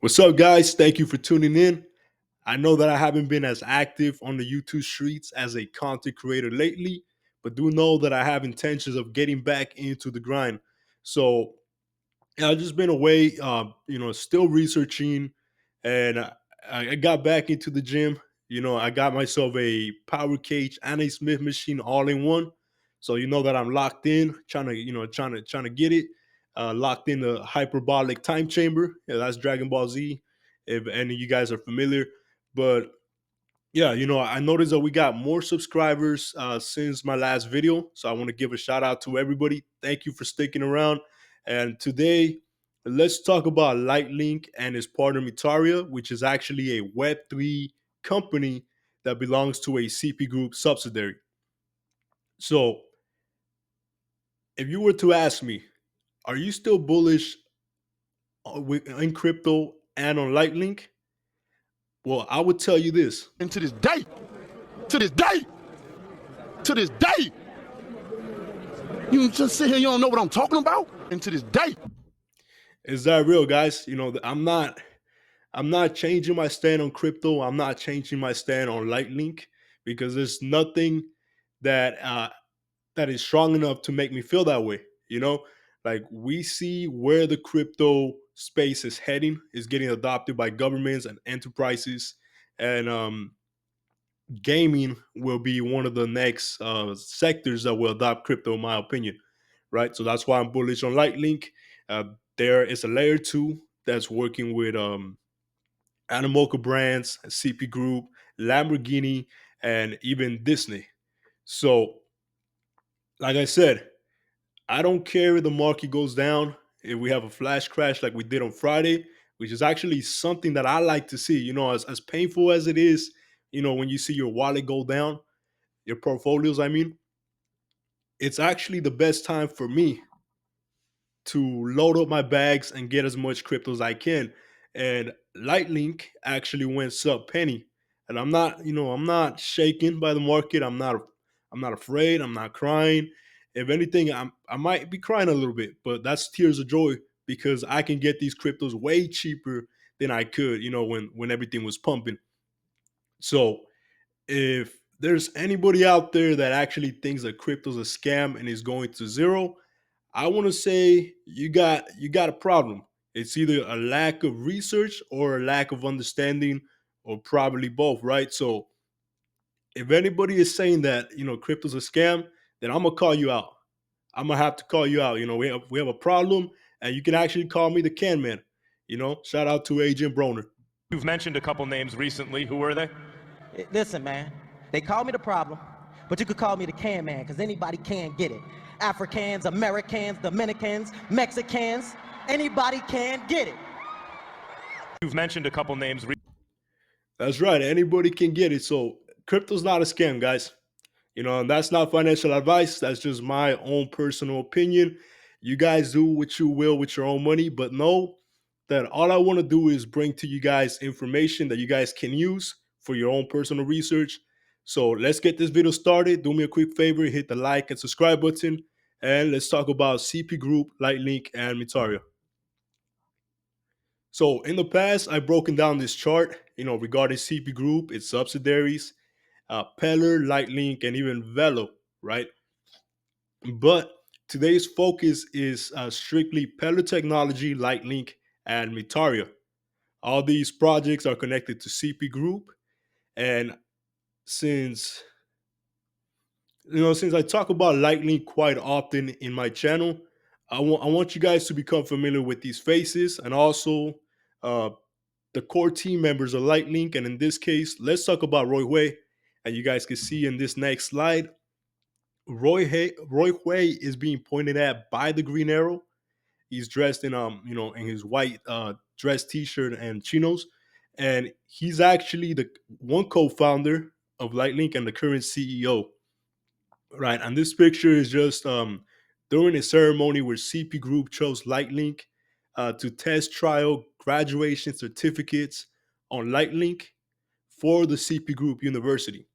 What's up, guys? Thank you for tuning in. I know that I haven't been as active on the YouTube streets as a content creator lately, but do know that I have intentions of getting back into the grind. So I've just been away, still researching, and I got back into the gym. I got myself a power cage and a Smith machine all in one. So you know that I'm locked in, trying to get it. Locked in the hyperbolic time chamber. Yeah, that's Dragon Ball Z. If any of you guys are familiar, but yeah, I noticed that we got more subscribers since my last video. So I want to give a shout out to everybody. Thank you for sticking around. And today, let's talk about LightLink and his partner Mittaria, which is actually a Web3 company that belongs to a CP Group subsidiary. So if you were to ask me, are you still bullish in crypto and on LightLink? Well, I would tell you this. And to this day, to this day, to this day, you just sit here, you don't know what I'm talking about? And to this day. Is that real, guys? I'm not changing my stand on crypto. I'm not changing my stand on LightLink because there's nothing that that is strong enough to make me feel that way. Like we see where the crypto space is heading, is getting adopted by governments and enterprises, and gaming will be one of the next sectors that will adopt crypto, in my opinion. Right, so that's why I'm bullish on LightLink. Uh, there is a layer two that's working with Animoca Brands, CP Group, Lamborghini, and even Disney. So, like I said, I don't care if the market goes down, if we have a flash crash like we did on Friday, which is actually something that I like to see. As painful as it is, when you see your wallet go down, your portfolios, I mean, it's actually the best time for me to load up my bags and get as much crypto as I can. And Lightlink actually went sub penny. And I'm not shaken by the market. I'm not afraid. I'm not crying. If anything, I might be crying a little bit, but that's tears of joy because I can get these cryptos way cheaper than I could, when everything was pumping. So if there's anybody out there that actually thinks that crypto's a scam and is going to zero, I want to say you got a problem. It's either a lack of research or a lack of understanding, or probably both, right? So if anybody is saying that crypto's a scam, then I'm gonna call you out. I'm gonna have to call you out. We have a problem, and you can actually call me the Can Man. Shout out to Agent Broner. You've mentioned a couple names recently. Who were they? Listen, man, they call me the problem, but you could call me the Can Man because anybody can get it. Africans, Americans, Dominicans, Mexicans, anybody can get it. You've mentioned a couple names. That's right. Anybody can get it. So crypto's not a scam, guys. And that's not financial advice. That's just my own personal opinion. You guys do what you will with your own money, but know that all I want to do is bring to you guys information that you guys can use for your own personal research. So let's get this video started. Do me a quick favor, hit the like and subscribe button, and let's talk about CP Group, LightLink, and Mittaria. So in the past, I've broken down this chart, regarding CP Group, its subsidiaries, Peller, LightLink, and even Velo, right? But today's focus is strictly Peller Technology, LightLink, and Mittaria. All these projects are connected to CP Group, and since since I talk about LightLink quite often in my channel, I want you guys to become familiar with these faces and also uh, the core team members of LightLink. And in this case, let's talk about Roy Hui. And you guys can see in this next slide, Roy Hui is being pointed at by the green arrow. He's dressed in his white dress t-shirt and chinos, and he's actually the one co-founder of LightLink and the current CEO. Right, and this picture is just during a ceremony where CP Group chose LightLink to test trial graduation certificates on LightLink for the CP Group University.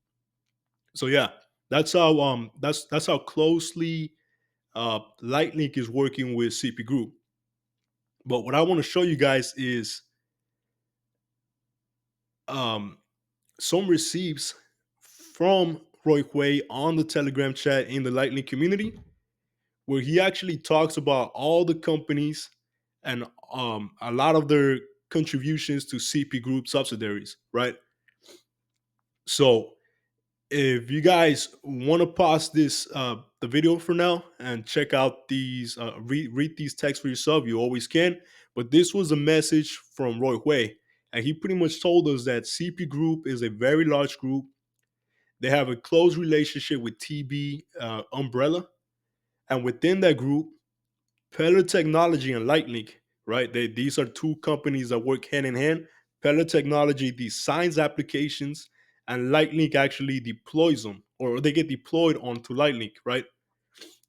So yeah, that's how closely LightLink is working with CP Group. But what I want to show you guys is um, some receipts from Roy Hui on the Telegram chat in the Lightning community, where he actually talks about all the companies and a lot of their contributions to CP Group subsidiaries, right? So if you guys want to pause this the video for now and check out these read these texts for yourself, you always can. But this was a message from Roy Hui, and he pretty much told us that CP Group is a very large group. They have a close relationship with TB Umbrella, and within that group, Peller Technology and LightLink, right? These are two companies that work hand in hand. Peller Technology designs applications, and LightLink actually deploys them, or they get deployed onto LightLink, right?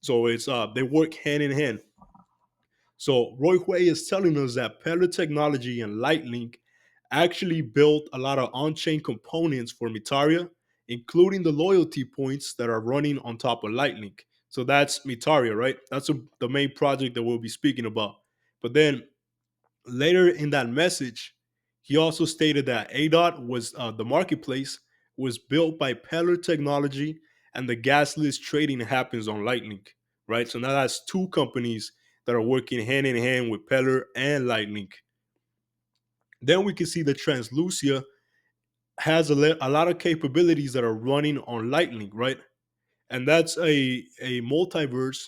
So it's they work hand in hand. So Roy Hui is telling us that Peller Technology and LightLink actually built a lot of on-chain components for Mittaria, including the loyalty points that are running on top of LightLink. So that's Mittaria, right? That's the main project that we'll be speaking about. But then later in that message, he also stated that ADOT was the marketplace was built by Peller Technology, and the gas list trading happens on Lightning, right? So now that's two companies that are working hand in hand with Peller and Lightning. Then we can see the Translucia has a lot of capabilities that are running on Lightning, right? And that's a multiverse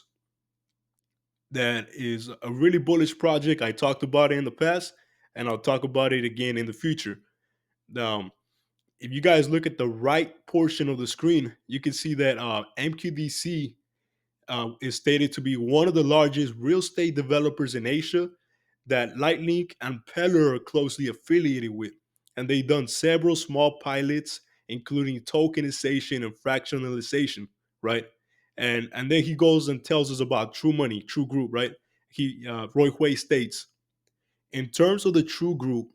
that is a really bullish project. I talked about it in the past, and I'll talk about it again in the future. Now, if you guys look at the right portion of the screen, you can see that MQDC is stated to be one of the largest real estate developers in Asia that Lightlink and Peller are closely affiliated with. And they've done several small pilots, including tokenization and fractionalization, right? And then he goes and tells us about True Money, True Group, right? Roy Hui states, in terms of the True Group,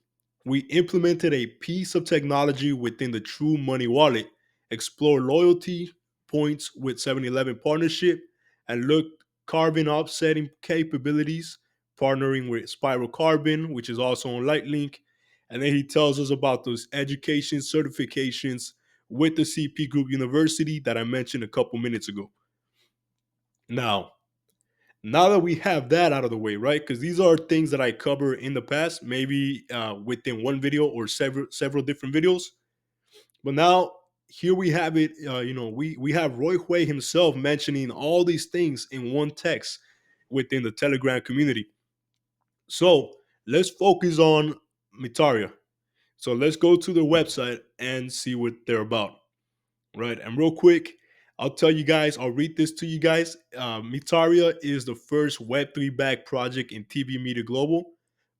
we implemented a piece of technology within the True Money wallet, explore loyalty points with 7-Eleven partnership, and looked carbon offsetting capabilities, partnering with Spiral Carbon, which is also on Lightlink. And then he tells us about those education certifications with the CP Group University that I mentioned a couple minutes ago. Now that we have that out of the way, right? Because these are things that I cover in the past, maybe within one video or several different videos. But now here we have it. We have Roy Hui himself mentioning all these things in one text within the Telegram community. So let's focus on Mittaria. So let's go to their website and see what they're about. Right. And real quick, I'll tell you guys, I'll read this to you guys. Mittaria is the first Web3 backed project in TV Media Global,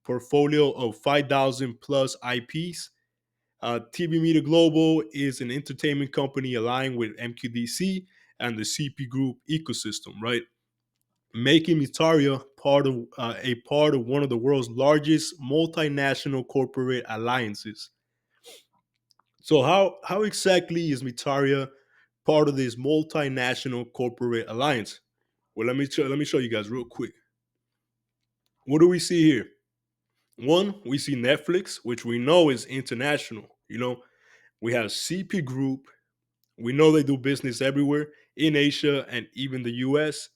portfolio of 5,000 plus IPs. TV Media Global is an entertainment company aligned with MQDC and the CP Group ecosystem, right? Making Mittaria a part of one of the world's largest multinational corporate alliances. So how exactly is Mittaria part of this multinational corporate alliance? Well, let me show you guys real quick. What do we see here? One, we see Netflix, which we know is international. We have CP Group. We know they do business everywhere in Asia and even the US.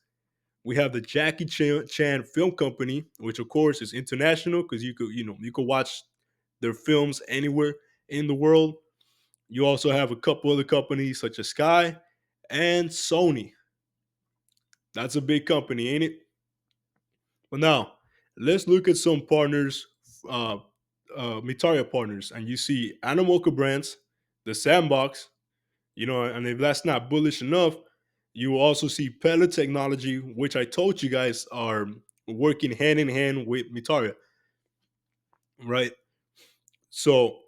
We have the Jackie Chan Film Company, which of course is international because you could watch their films anywhere in the world. You also have a couple other companies such as Sky and Sony. That's a big company, ain't it? But now, let's look at some partners, uh, Mittaria partners, and you see Animoca Brands, the Sandbox, and if that's not bullish enough, you will also see Pellet Technology, which I told you guys are working hand in hand with Mittaria, right? So,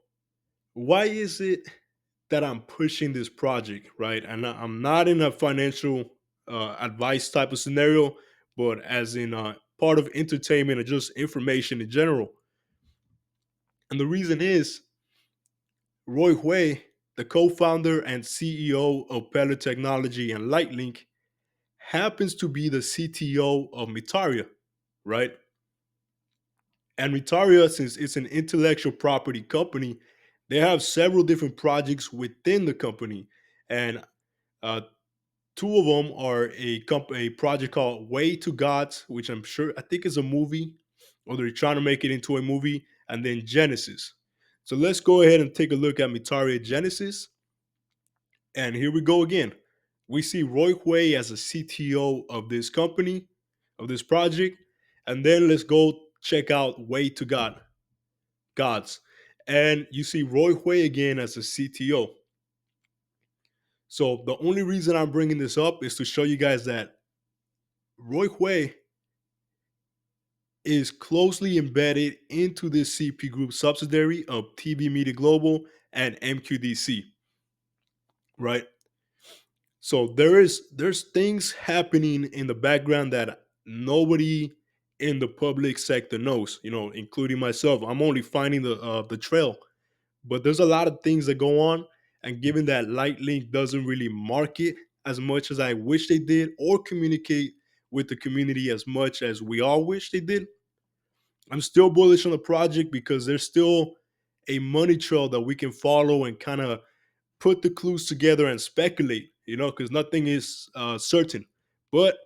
why is it that I'm pushing this project, right? And I'm not in a financial advice type of scenario, but as in part of entertainment or just information in general. And the reason is Roy Hui, the co-founder and CEO of Pellet Technology and Lightlink, happens to be the CTO of Mittaria, right? And Mittaria, since it's an intellectual property company, They have several different projects within the company, and uh, two of them are a project called Way to Gods, which I think is a movie, or they're trying to make it into a movie, and then Genesis. So let's go ahead and take a look at Mittaria Genesis. And here we go again. We see Roy Hui as a CTO of this company, of this project. And then let's go check out Way to Gods. And you see Roy Hui again as a CTO. So the only reason I'm bringing this up is to show you guys that Roy Hui is closely embedded into this CP Group subsidiary of TV Media Global and MQDC, right? So there's things happening in the background that nobody in the public sector knows, including myself. I'm only finding the trail, but there's a lot of things that go on. And given that LightLink doesn't really market as much as I wish they did, or communicate with the community as much as we all wish they did, I'm still bullish on the project because there's still a money trail that we can follow and kind of put the clues together and speculate, because nothing is certain. But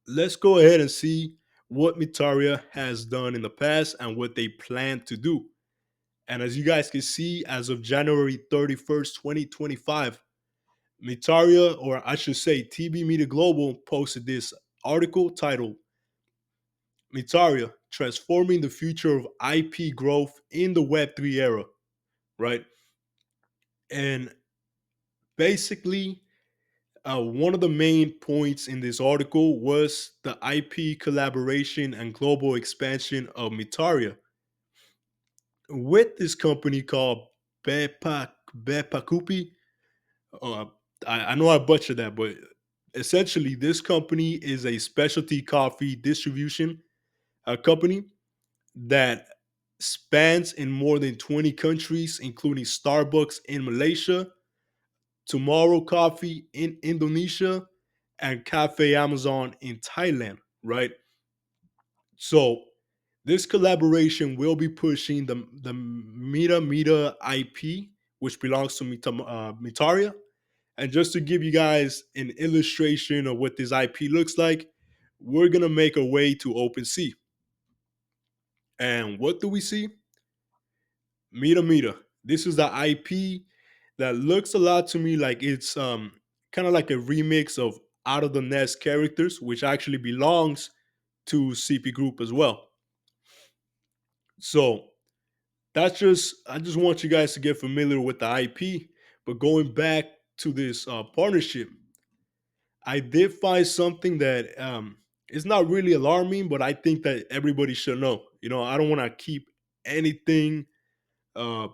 let's go ahead and see what Mittaria has done in the past and what they plan to do. And as you guys can see, as of January 31st, 2025, Mittaria, or I should say TB Media Global, posted this article titled Mittaria Transforming the Future of IP Growth in the Web3 Era, right? And basically, one of the main points in this article was the IP collaboration and global expansion of Mittaria with this company called Bepakupi. Uh, I know I butchered that, but essentially, this company is a specialty coffee distribution company that spans in more than 20 countries, including Starbucks in Malaysia, Tomorrow Coffee in Indonesia, and Cafe Amazon in Thailand, right? So this collaboration will be pushing the Mita IP, which belongs to Mitaria. And just to give you guys an illustration of what this IP looks like, we're gonna make our way to OpenSea. And what do we see? Mita. This is the IP that looks a lot to me like it's kind of like a remix of Out of the Nest characters, which actually belongs to CP Group as well. So I just want you guys to get familiar with the IP. But going back to this partnership, I did find something that is not really alarming, but I think that everybody should know. I don't want to keep anything. Uh,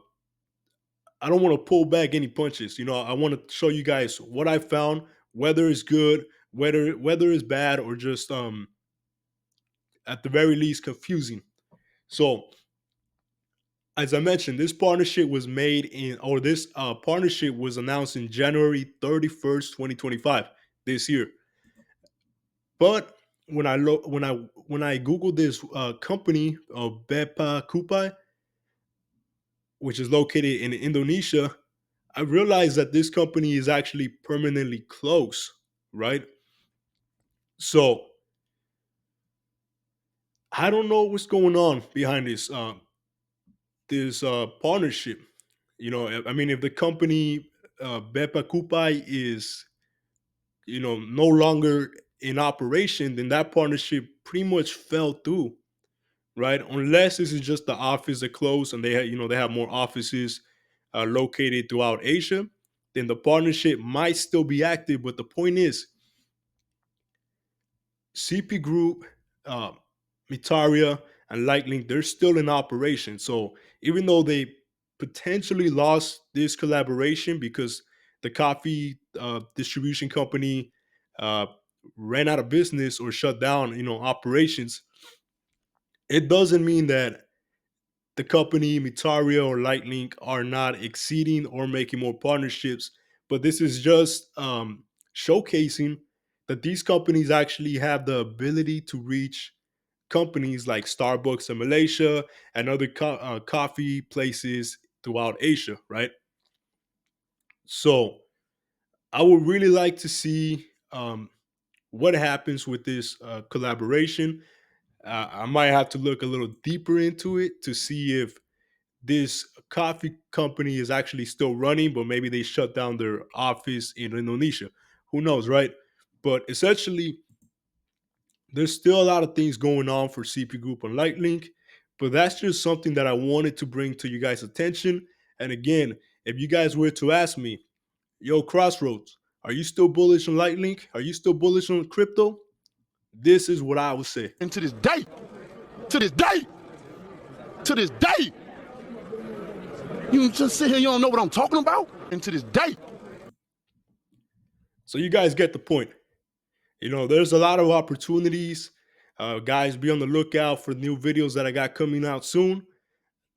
I don't want to pull back any punches. I want to show you guys what I found, whether it's good, whether it's bad, or just at the very least confusing. So, as I mentioned, this partnership was made in, or this partnership was announced in January 31st, 2025, this year. But when I googled this company of Bepa Kupai, which is located in Indonesia, I realized that this company is actually permanently closed, right? So I don't know what's going on behind this partnership. I mean, if the company Bepa Kupai is no longer in operation, then that partnership pretty much fell through, right? Unless this is just the office that closed and they have more offices located throughout Asia, then the partnership might still be active. But the point is, CP Group, uh, Mittaria, and LightLink, they're still in operation. So even though they potentially lost this collaboration because the coffee distribution company uh, ran out of business or shut down, operations, it doesn't mean that the company, Mittaria or LightLink, are not exceeding or making more partnerships. But this is just showcasing that these companies actually have the ability to reach companies like Starbucks in Malaysia and other coffee places throughout Asia, right? So I would really like to see what happens with this collaboration. I might have to look a little deeper into it to see if this coffee company is actually still running, but maybe they shut down their office in Indonesia. Who knows, right? But essentially, there's still a lot of things going on for CP Group and LightLink, but that's just something that I wanted to bring to you guys' attention. And again, if you guys were to ask me, yo, Crossroads, are you still bullish on LightLink? Are you still bullish on crypto? This is what I would say. And to this day, to this day, to this day, you just sit here, you don't know what I'm talking about? And to this day. So you guys get the point. You know, there's a lot of opportunities. Guys, be on the lookout for new videos that I got coming out soon.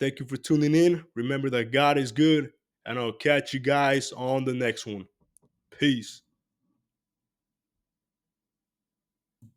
Thank you for tuning in. Remember that God is good, and I'll catch you guys on the next one. Peace.